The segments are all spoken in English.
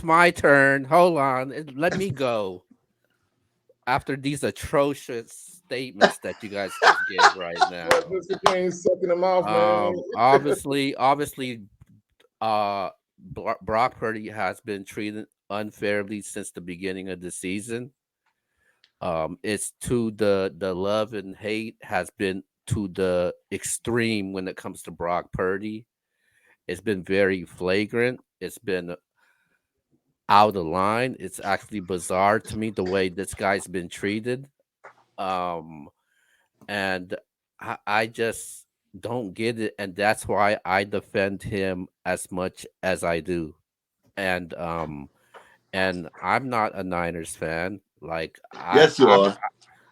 it's my turn. Hold on. Let me go after these atrocious statements that you guys just gave right Well, now. Mr. Kane sucking him off, man. Obviously, Brock Purdy has been treated unfairly since the beginning of the season. It's to the love and hate has been to the extreme when it comes to Brock Purdy. It's been very flagrant. It's been out of line. It's actually bizarre to me the way this guy's been treated. Um, and I just don't get it, and that's why I defend him as much as I do. And and I'm not a Niners fan. Like Yes, you are.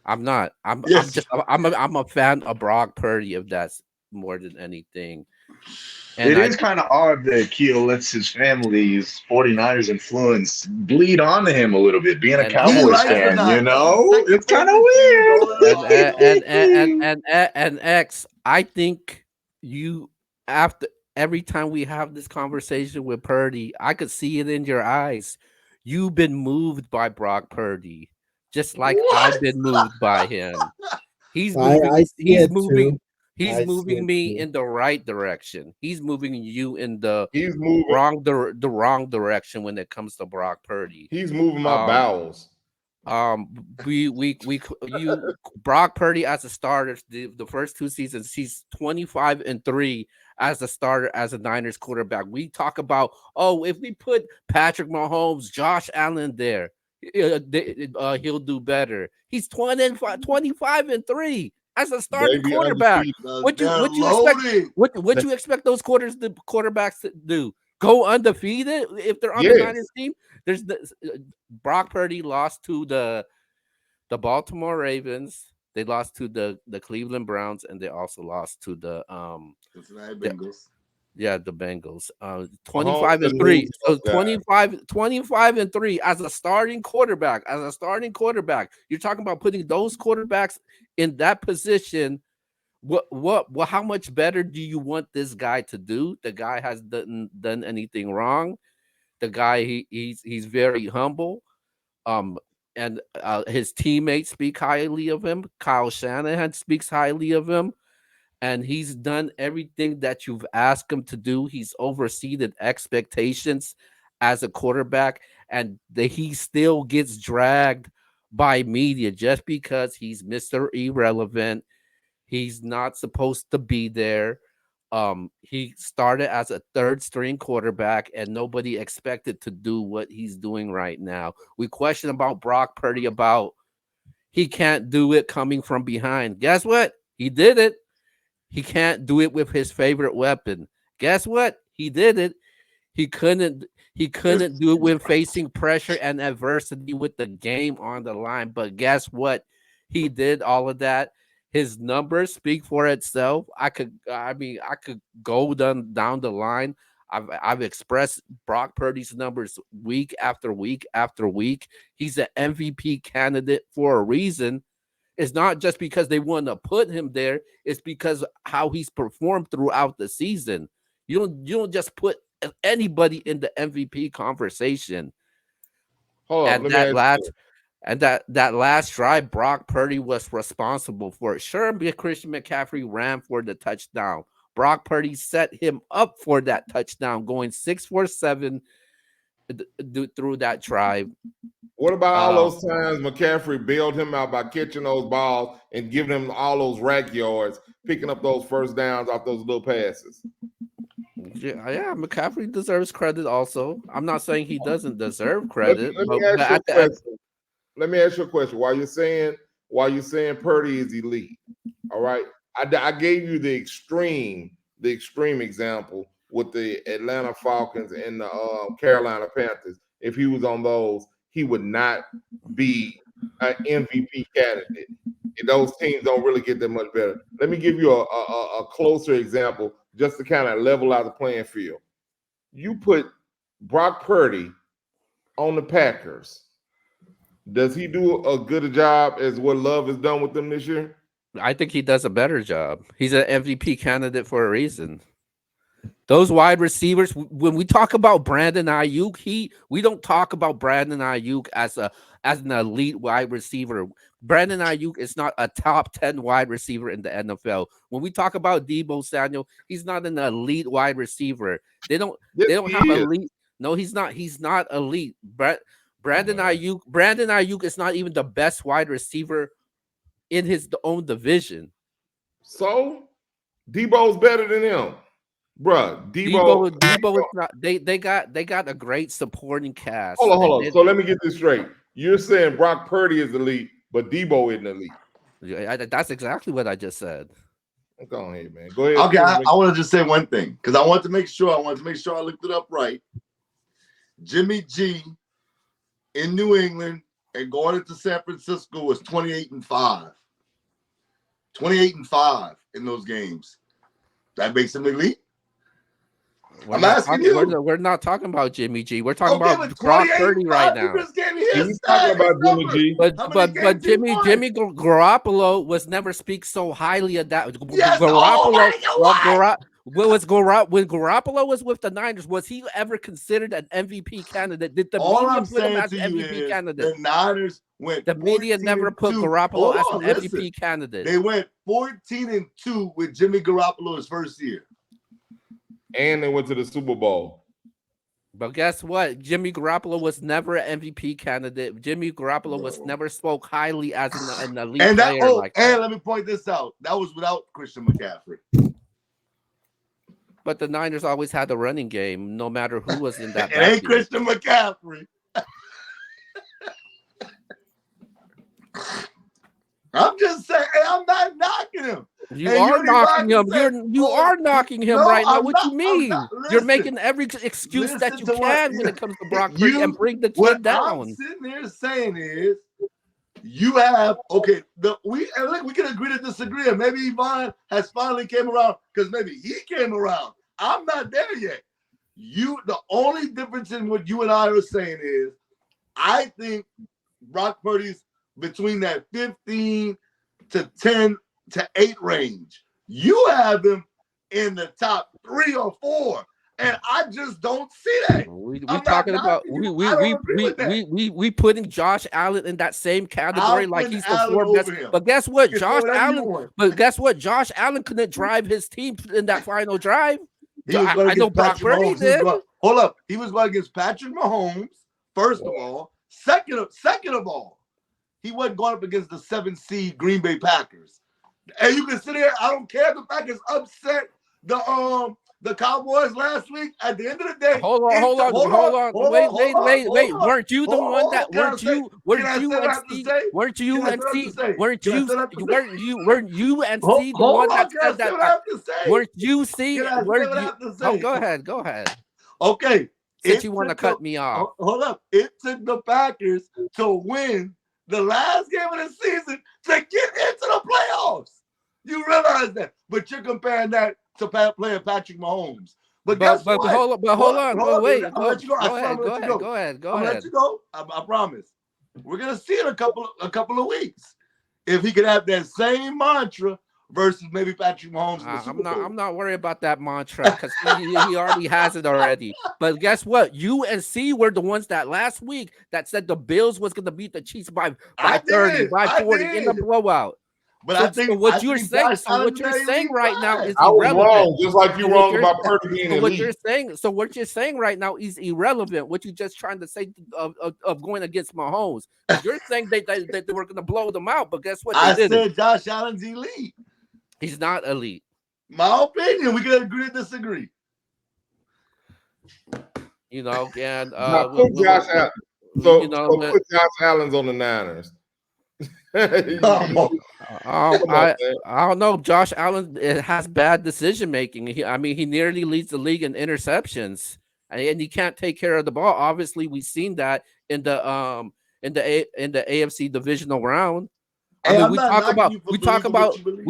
I'm not. Yes. I'm a fan of Brock Purdy if that's more than anything. And It I is kind of odd that Keo lets his family's 49ers influence bleed onto him a little bit, being a and He Cowboys likes the fan, you Niners. That's his know? second It's kind of favorite team. Don't let him lie. weird. and X, I think you after every time we have this conversation with Purdy, I could see it in your eyes. You've been moved by Brock Purdy, just like What? I've been moved by him. He's I moving. see it too. He's I see moving it me too. in the right direction. He's moving you in the He's moving. the wrong direction when it comes to Brock Purdy. He's moving my Um, bowels. you Brock Purdy as a starter the first two seasons, he's 25-3 as a starter as a Niners quarterback. We talk about, oh, if we put Patrick Mahomes, Josh Allen there, he'll do better. He's 25-3 as a starting Baby quarterback. undefeated. They're What you expect? loaded. What you expect those quarterbacks to do? Go undefeated if they're on the Niners Yes. team? There's the Brock Purdy lost to the Baltimore Ravens. They lost to the Cleveland Browns, and they also lost to Cincinnati the Bengals. yeah, the Bengals. Mahomes 25 and couldn't 3. lose to So those guys. 25 and 3 as a starting quarterback. As a starting quarterback, you're talking about putting those quarterbacks in that position. What how much better do you want this guy to do? The guy has done anything wrong. The guy he's very humble. Um and his teammates speak highly of him. Kyle Shanahan speaks highly of him, and he's done everything that you've asked him to do. He's overseeded expectations as a quarterback, and he still gets dragged by media just because he's Mr. Irrelevant. He's not supposed to be there. He started as a third string quarterback, and nobody expected to do what he's doing right now. We question about Brock Purdy about he can't do it coming from behind. Guess what? He did it. He can't do it with his favorite weapon. Guess what? He did it. He couldn't he couldn't do it when facing pressure and adversity with the game on the line. But guess what? He did all of that. His numbers speak for itself. I could go down the line. I've expressed Brock Purdy's numbers week after week after week. He's an MVP candidate for a reason. It's not just because they want to put him there. It's because how he's performed throughout the season. You don't just put anybody in the MVP conversation. Hold on. And Let me that ask last you. and that last drive, Brock Purdy was responsible for it. Sure, Christian McCaffrey ran for the touchdown. Brock Purdy set him up for that touchdown, going 6 for 7 through that drive. What about all Uh, those times McCaffrey bailed him out by catching those balls and giving him all those rack yards, picking up those first downs off those little passes? yeah, McCaffrey deserves credit. Also, I'm not saying he doesn't deserve Let me, credit, let me but ask you a at the end, question. Let me ask you a question. While you're saying Purdy is elite, all right. I gave you the extreme example with the Atlanta Falcons and the Carolina Panthers. If he was on those, he would not be an MVP candidate. And those teams don't really get that much better. Let me give you a closer example just to kind of level out the playing field. You put Brock Purdy on the Packers. Does he do a good job as what Love has done with them this year? I think he does a better job. He's an MVP candidate for a reason. Those wide receivers, when we talk about Brandon Ayuk, we don't talk about Brandon Ayuk as an elite wide receiver. Brandon Ayuk is not a top 10 wide receiver in the NFL. When we talk about Deebo Samuel, he's not an elite wide receiver. They don't have elite. No, he's not. He's not elite. Brandon Ayuk is not even the best wide receiver in his own division. So Debo's better than him. Bruh, Debo is not. They got a great supporting cast. Hold on. So let me get this straight. You're saying Brock Purdy is elite, but Debo isn't elite. That's exactly what I just said. Go ahead, man. Go ahead. Okay, I want to just say one thing because I want to make sure I looked it up right. Jimmy G in New England and going into San Francisco was 28-5. 28-5 in those games. That makes him elite. I'm asking you. We're not talking about Jimmy G. We're talking about Brock Purdy right now. He's talking about Jimmy G. But Jimmy Garoppolo was never speak so highly of that. Yes, When Garoppolo was with the Niners, was he ever considered an MVP candidate? Did the media put him as an MVP candidate? The Niners went. The media never put Garoppolo as an MVP candidate. They went 14-2 with Jimmy Garoppolo his first year. And they went to the Super Bowl. But guess what? Jimmy Garoppolo was never an MVP candidate. Jimmy Garoppolo was never spoke highly as an elite player. And let me point this out. That was without Christian McCaffrey. But the Niners always had the running game, no matter who was in that. It ain't Christian McCaffrey. I'm just saying, I'm not knocking him. You are knocking him. You are knocking him right now. What you mean? You're making every excuse that you can when it comes to Brock Purdy and bring the kid down. What I'm sitting here saying is, you have we can agree to disagree, and maybe Yvonne has finally came around because maybe he came around. I'm not there yet. The only difference in what you and I are saying is, I think Brock Purdy's between that 15 to 10 to 8 range. You have him in the top 3 or 4, and I just don't see that. We putting Josh Allen in that same category like he's the 4th best. But guess what, Josh Allen couldn't drive his team in that final drive. I know Brock Purdy did. Hold up, he was going against Patrick Mahomes. First of all, second of all, he wasn't going up against the 7th seed Green Bay Packers. And you can sit here. I don't care if the Packers upset the Cowboys last week. At the end of the day, hold on. Wait. Weren't you the one that weren't you said that? Weren't you see? Go ahead. Okay. Since you want to cut me off. Hold up. It took the Packers to win the last game of the season to get into the playoffs. You realize that, but you're comparing that to playing Patrick Mahomes. But hold on. Wait. Go ahead. I'm gonna let you go. I promise. We're gonna see in a couple of weeks if he could have that same mantra versus maybe Patrick Mahomes. I'm not worried about that mantra because he already has it already. But guess what? You and C were the ones that last week that said the Bills was going to beat the Chiefs by 30, by 40 in the blowout. But what you're saying right now is irrelevant. I was wrong, just like you're wrong about Purdy being elite. What you're saying right now is irrelevant. What you're just trying to say of going against Mahomes. You're saying they were going to blow them out, but guess what? I said Josh Allen's elite. He's not elite. My opinion. We can agree to disagree. You know, and put Josh Allen's on the Niners. I don't know. Josh Allen has bad decision making. He nearly leads the league in interceptions, and he can't take care of the ball. Obviously, we've seen that in the AFC divisional round. We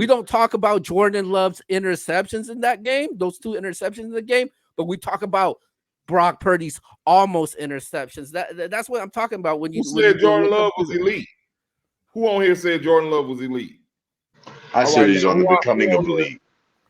don't talk about Jordan Love's interceptions in that game, those 2 interceptions in the game, but we talk about Brock Purdy's almost interceptions. That's what I'm talking about. Who said Jordan Love was elite? Who on here said Jordan Love was elite? I said he's on the becoming of elite.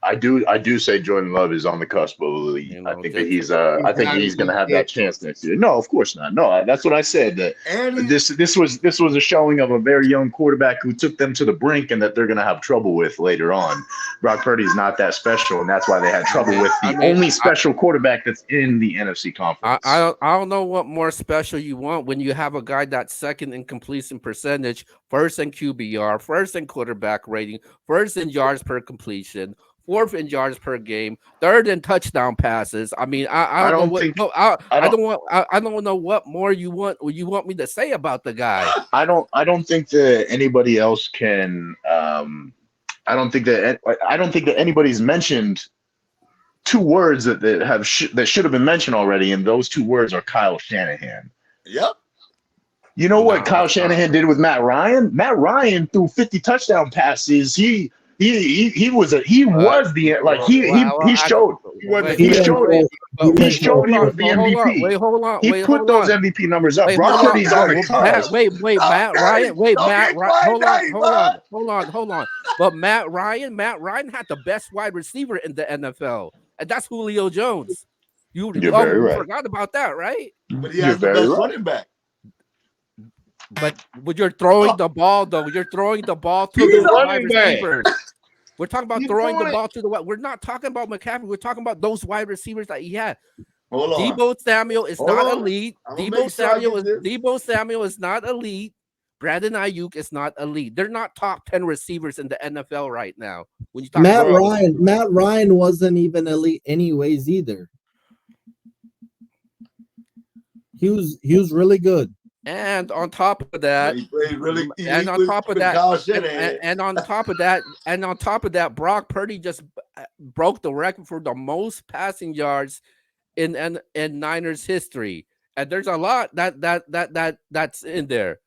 I do say Jordan Love is on the cusp of elite. You I know, think that just I think he's going to have that chance next year. No, of course not. No, that's what I said. That And this was a showing of a very young quarterback who took them to the brink, and that they're going to have trouble with later on. Brock Purdy's not that special, and that's why they had trouble with the only special quarterback that's in the NFC conference. I don't know what more special you want when you have a guy that's second in completion percentage, first in QBR, first in quarterback rating, first in yards per completion, fourth in yards per game, third in touchdown passes. I mean, I don't know what I don't know what more you want me to say about the guy. I don't think that anybody else can. I don't think that anybody's mentioned two words that should have been mentioned already, and those two words are Kyle Shanahan. Yep. You know what Kyle Shanahan did with Matt Ryan? Matt Ryan threw 50 touchdown passes. He showed he was the MVP. Wait, hold on. He put those MVP numbers up. Brock Purdy's on the cusp. Matt Ryan. Hold on. But Matt Ryan had the best wide receiver in the NFL, and that's Julio Jones. You forgot about that, right? But he has the best running back. But you're throwing the ball, though. You're throwing the ball to the wide receivers. We're talking about throwing the ball to the wide. We're not talking about McCaffrey. We're talking about those wide receivers that he had. Debo Samuel is not elite. Debo Samuel is not elite. Brandon Ayuk is not elite. They're not top 10 receivers in the NFL right now. When you talk Matt Ryan wasn't even elite anyways either. He was really good. And on top of that, Brock Purdy just broke the record for the most passing yards in Niners history. And there's a lot that's in there.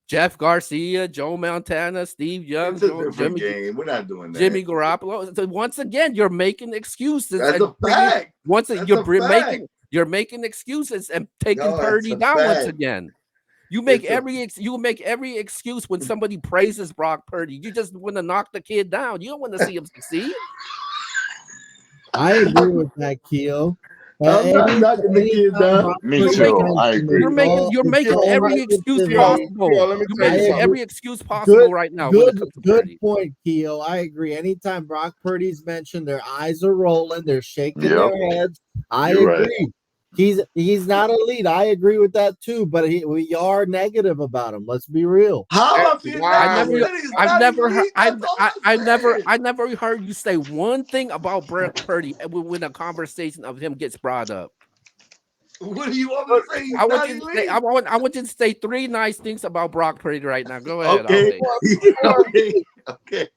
Jeff Garcia, Joe Montana, Steve Young, game. We're not doing that. Jimmy Garoppolo. So once again, you're making excuses. That's a fact. You're making excuses and taking Purdy down once again. You make every excuse when somebody praises Brock Purdy. You just want to knock the kid down. You don't want to see him succeed. I agree with that, Keo. I'm not knocking the kid down. Me too. I agree. You're making every excuse possible. You're making every excuse possible right now. Good point, Keo. I agree. Anytime Brock Purdy's mentioned, their eyes are rolling, they're shaking their heads. I agree. Right. He's not elite. I agree with that too, but we are negative about him. Let's be real. I've never heard you say one thing about Brock Purdy when a conversation of him gets brought up. What do you want me to say? I want you to say three nice things about Brock Purdy right now. Go ahead. Okay.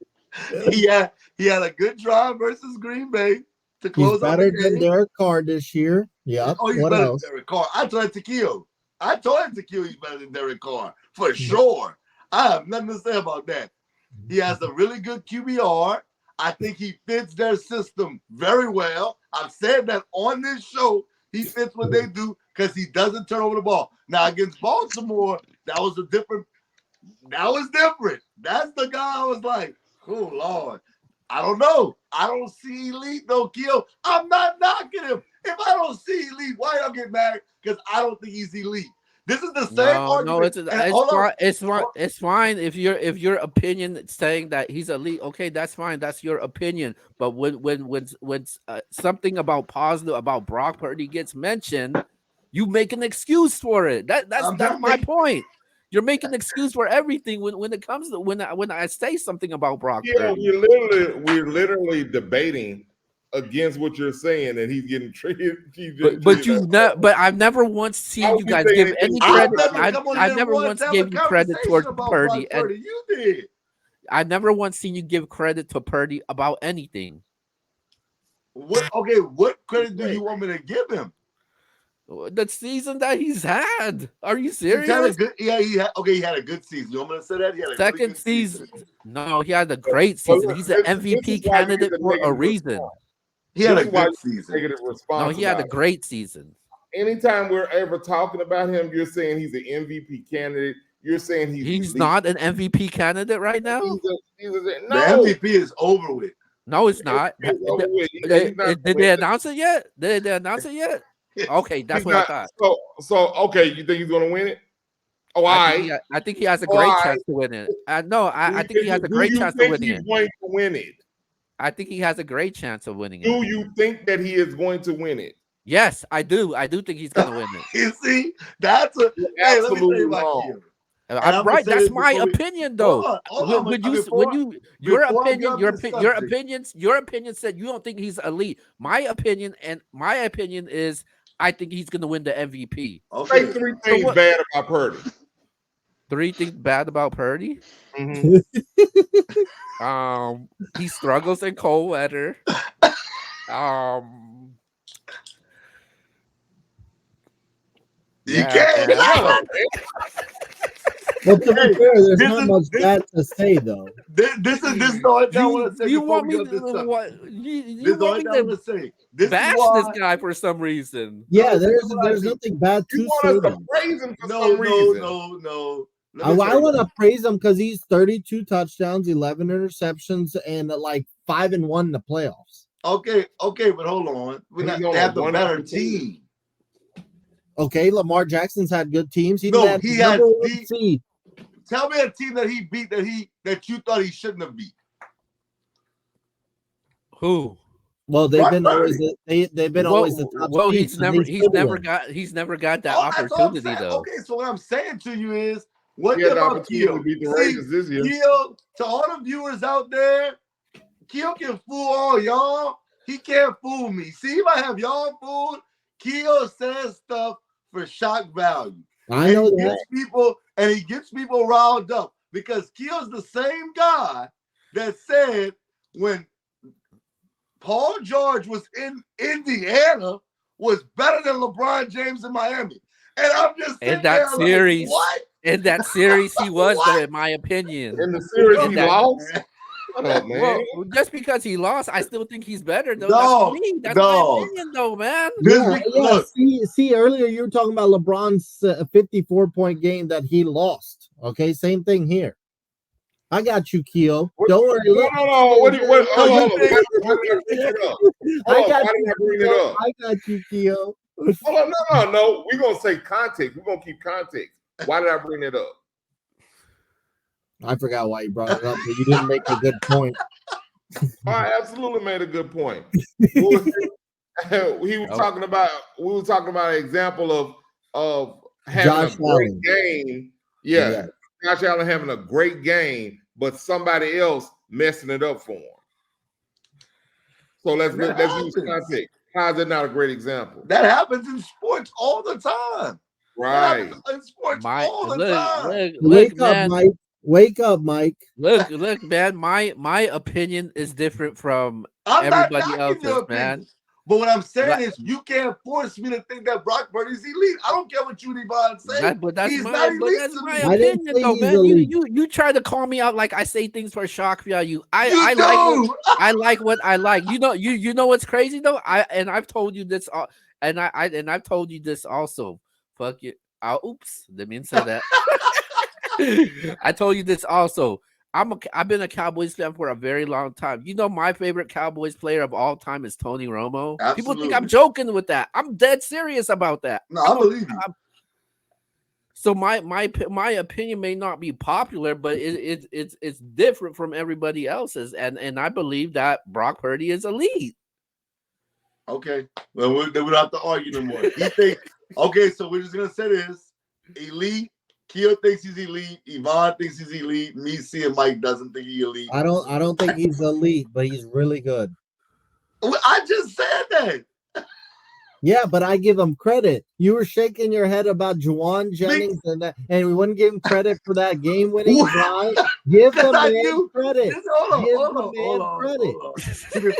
He had a good drive versus Green Bay. He's better than Derek Carr this year. Yeah. Oh, he's better than Derek Carr. I told him to kill he's better than Derek Carr for sure. I have nothing to say about that. He has a really good QBR. I think he fits their system very well. I've said that on this show. He fits what they do because he doesn't turn over the ball. Now against Baltimore, that was different. That's the guy I was like, oh Lord. I don't know. I don't see elite though, Keo. I'm not knocking him. If I don't see elite, why y'all get mad? Because I don't think he's elite. This is the same argument. No, it's fine if your opinion is saying that he's elite. Okay, that's fine. That's your opinion. But when something about positive about Brock Purdy gets mentioned, you make an excuse for it. That's my point. You're making an excuse for everything when it comes to when I say something about Brock Purdy. We're literally debating against what you're saying, and he's getting treated. But I've never once seen you guys give any credit. I never once gave you credit towards Purdy. You did. I never once seen you give credit to Purdy about anything. What credit do you want me to give him? The season that he's had. Are you serious? He had a good season. You want me to say that? He had a second season. No, he had a great season. He's an MVP candidate for a reason. He had a good season. No, he had a great season. Anytime we're ever talking about him, you're saying he's an MVP candidate. You're saying he's not an MVP candidate right now? The MVP is over with. No, it's not. He's gonna win. He's not gonna Did they win. announce it yet? Did they announce it yet? Okay, that's He's what I not. thought. So okay. You think he's gonna win it? Oh, all right. I think he has a Oh, all great right. chance to win it. No, I think he has a Do great you chance of think winning he's it. going to win it? I think he has a great chance of winning Do it. you think that he is going to win it? Yes, I do. I do think he's gonna win it. You see, that's a You're hey. Let me tell absolutely you about wrong. Keo. I'm I'm right. say That's this my before we opinion, though. hold on. When Before your I get opinion, off your this your subject, your opinion said you don't think he's elite. My opinion is I think he's gonna win the MVP. Say okay. 3 So things what? bad about Purdy. 3 things bad about Purdy. Mhm. He struggles in cold weather. Um, You yeah, can't. man. Shut up, man. Well, to Hey, be fair, there's this not is much this, bad to say though. this is the only thing I want to say You before want we me get off this to subject. what? This You is the want only me thing I want to to say. This is bash why. this guy for some reason? Yeah, No, this is what I there's do. nothing bad You to want say us to though. praise him for No. some reason. Let I me tell you. want to praise him because he's 32 touchdowns, 11 interceptions, and like 5-1 in the playoffs. Okay, but hold on. He's on They a have the better wonderful team. team. Okay, Lamar Jackson's had good teams. He No, had he number has one the. seed. Tell me a team that he beat that you thought he shouldn't have beat. Who? Well, they've Brock been always Purdy. they've been always the top seed, he's so they should win. he's never got that Oh, that's all I'm opportunity saying. though. Okay, so what I'm saying to you is, what He had the about opportunity Keo? to beat the See, Ravens this year. Keo, to all the viewers out there, Keo can fool all y'all. He can't fool me. See, if I have y'all fooled, Keo says stuff for shock value. I know And that. he gets people riled up because Keo's the same guy that said when Paul George was in Indiana was better than LeBron James in Miami. And I'm just In sitting that there series, like, what? in that series, he was though, What? in my opinion. In the series, And he that- lost. Shut up, man. Well, just because he lost, I still think he's better though. Dog, That's me. That's dog. my opinion though, man. Yeah. Look, See, earlier you were talking about LeBron's 54-point game that he lost. Okay, same thing here. I got you, Keo. Don't worry. No. Hold on. Why did I bring it up? I got Why you, did I bring it Keo. up? I got you, Keo. Hold on. No. We're going to say context. We're going to keep context. Why did I bring it up? I forgot why you brought it up, but you didn't make a good point. I absolutely made a good point. We were talking about an example of having Josh a great Allen. game. Yeah, Josh Allen having a great game, but somebody else messing it up for him. So let's use context. How is that not a great example? that happens in sports all the time. Right. In sports all the time. Wake up, man. Mike. Wake up, Mike. Look, man. My opinion is different from I'm not everybody knocking else's, your man. opinion. But what I'm saying Like- is, you can't force me to think that Brock Purdy's elite. I don't care what you and Yvonne say. That's He's my not elite to me. I didn't opinion, say though, he's man. elite. You try to call me out like I say things for shock value. I like what I like. You know what's crazy though. I've told you this, and I've told you this also. Fuck you. Oops, didn't mean to say that. I told you this also. I've been a Cowboys fan for a very long time. You know, my favorite Cowboys player of all time is Tony Romo. Absolutely. People think I'm joking with that. I'm dead serious about that. No, I believe you. So my opinion may not be popular, but it's different from everybody else's, and I believe that Brock Purdy is elite. Okay. Well, we don't have to argue no more. Okay, so we're just gonna say this: elite. Keo thinks he's elite. Yvonne thinks he's elite. Me, C, and Mike doesn't think he's elite. I don't think he's elite, but he's really good. I just said that. Yeah, but I give him credit. You were shaking your head about Juwan Jennings and we wouldn't give him credit for that game-winning drive. Give the man credit. Hold on.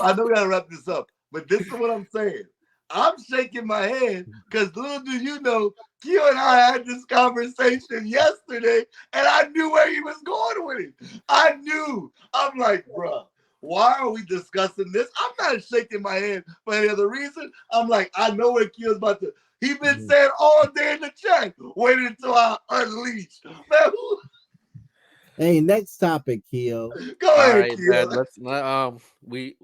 I know we gotta wrap this up, but this is what I'm saying. I'm shaking my head because little do you know, Keo and I had this conversation yesterday, and I knew where he was going with it. I knew. I'm like, bruh, why are we discussing this? I'm not shaking my head for any other reason. I'm like, I know where Keo's about to. He's been saying all day in the chat, wait until I unleash. Man, Hey, next topic, Keo. Go All ahead, right, Keo. let's we